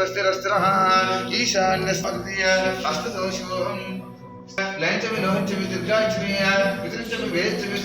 स्वस्तिरस्त्रः ईशान्यस्मृतिय हस्तदोषोऽहम् लैञ्चमिनोहञ्चमि दुर्गाक्षमीय विदृञ्चमि वेच्चमि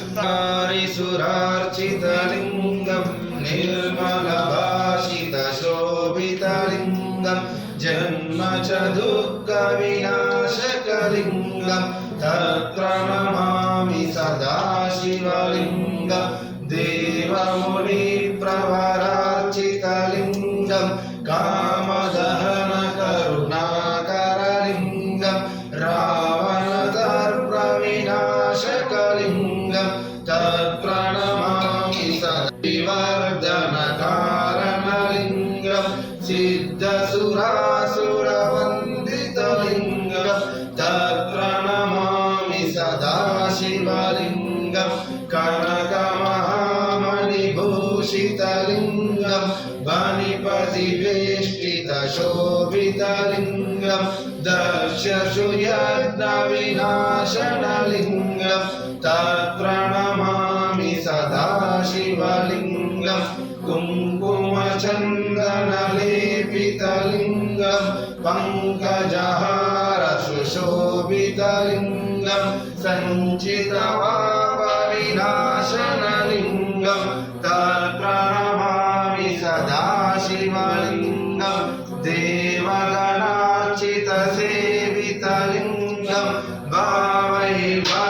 सुरार्चितलिङ्गं निर्मलभाषितशोभितलिङ्गं जन्म च दुःखविनाशकलिङ्गं तत्प्रणमामि सदा शिवलिङ्गं देवमुनिप्रवरार्चितलिङ्गं कामदहनकरुणाकरलिङ्गं रावणदर्पविनाशकलिङ्गं तत्प्रणमामि सद्विवर्धनकारणलिङ्गं सिद्धसुरासुरवन्दितलिङ्गं तत्प्रणमामि सदा शिवलिङ्गं कनकमहामणिभूषितलिङ्गं वनिपतिवेष्टितशोभितलिङ्गं दर्शशुयज्ञविनाशनलिङ्गं तत्प्रणमामि सदा शिवलिङ्गं कुङ्कुमचन्दनलेपितलिङ्गं पङ्कजहारसुशोभितलिङ्गं सञ्चितपापविनाशनलिङ्गं तत्प्रणमामि सदा शिवलिङ्गं देवगणार्चितसेवितलिङ्गं भावैर्भक्तिविरेव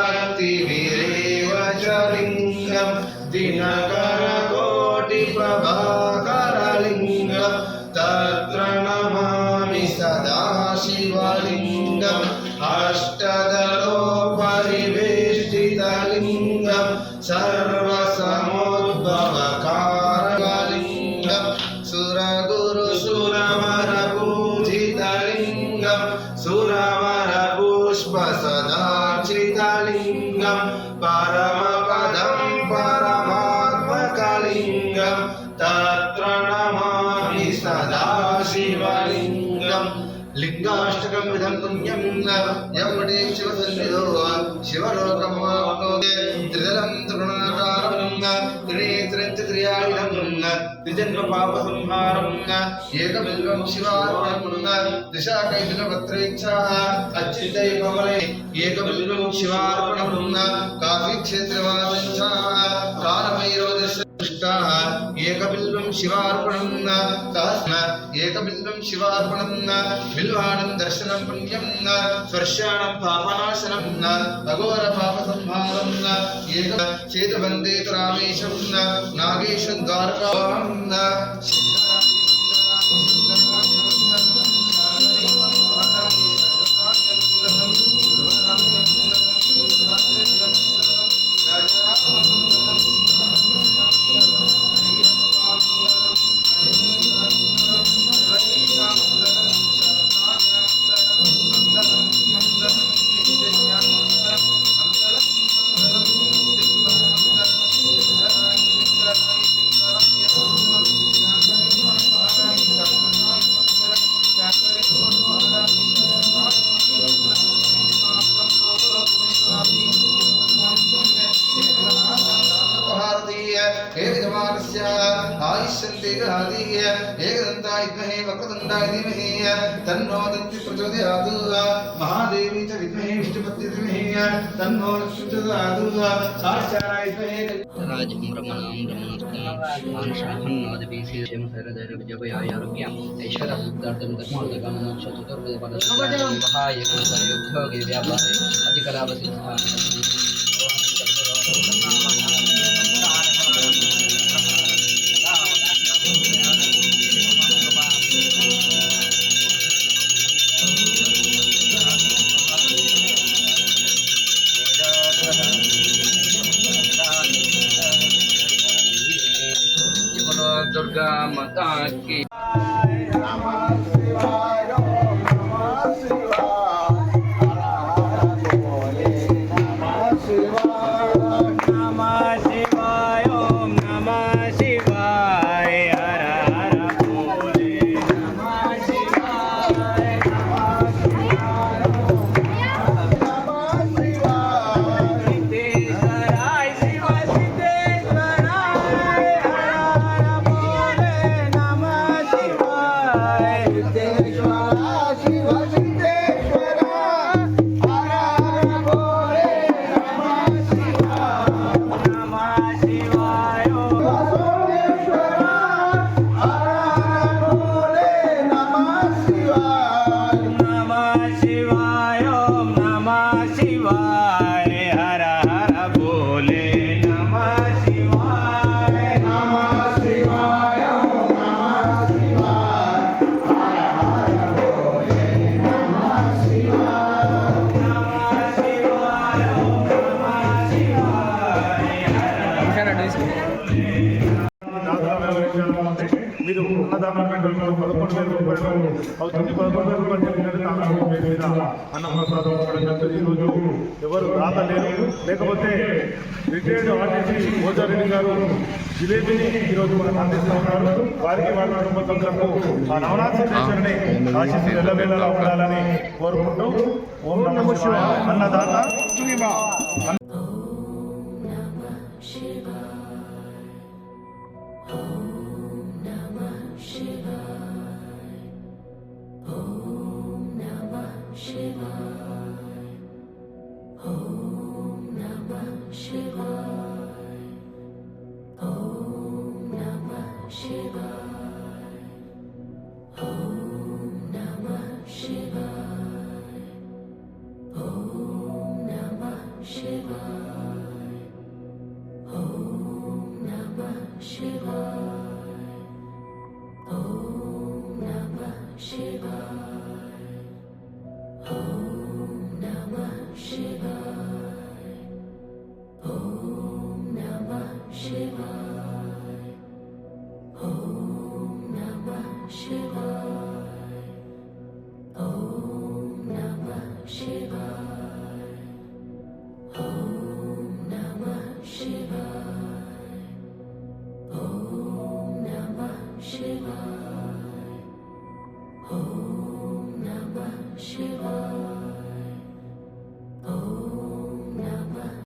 च लिङ्गं दिनकरकोटिप्रभाकरलिङ्गं तत्प्रणमामि सदा शिवलिङ्गं अष्टदलोपरिवेष्टितलिङ्गं सर्वसमुद्भवकारलिङ्गं सुरगुरुसुरवरपूजितलिङ्गं सुरवरपुष्पसदार्चितलिङ्गं परमपदं परमात्मकलिङ्गं तत्प्रणमामि सदा शिवलिङ्गं लिङ्गाष्टकं विधं पुण्यं यमुने शिवसन्निधौ शिवलोकमाप्नोति त्रिदलं त्रिगुणाकारं त्रिनेत्रं च त्रियायुधं त्रिजन्मपापसंहारं एकबिल्वं शिवार्पणं त्रिशाकैतनपत्रेच्छाः अच्युतै कमले एकबिल्वं शिवार्पणं काशीक्षेत्रवासञ्चाः कालभैरवदर्शनम् एकबिल्वं शिवार्पणं एकबिल्वं शिवार्पणं बिल्वाणं दर्शनं पुण्यं स्पर्शाणं पापनाशनं अघोरपापसंहारं एक चेतवन्दे रामेशं नागेशं द्वारकां एकदन्ताय वक्रतुण्डाय धीमहि तन्नो दन्ति प्रचोदयात् महादेवी च विद्महे विष्णुपत्नी धीमहि तन्नो लक्ष्मी प्रचोदयात् साक्षाराय विद्महे राजं ब्रह्मणां ब्रह्मणस्तं मानसहन्नादिपीसीशं सरदरविजयाय आरोग्यम् ऐश्वर्यबुद्धार्थं धर्मार्थकामनां चतुर्वेदपदस्य विवाहाय कुलयोग्योगे व्यापारे अधिकलाभसिद्धाः दुर्गा माता की नमः మీరు అన్నదానం పెట్టడంలో 11,000 రూపాయలు అవుతుంది. 11,000 రూపాయలు మీద అన్నప్రసాదం ఇవ్వడం జరుగుతుంది. ఈరోజు ఎవరు దాత లేరు, లేకపోతే రిటైర్డ్ ఆర్టీసీ ఓజారెడ్డి గారు జిలేబీని ఈరోజు మనకు అందిస్తూ ఉన్నారు. వారికి వారి కుటుంబ సభ్యులకు ఆ నవనాథ సిద్ధేశ్వరుని ఆశీస్సులు ఎల్లవేళలా ఉండాలని కోరుకుంటూ ఓం నమః శివాయ. అన్నదాత Shiva.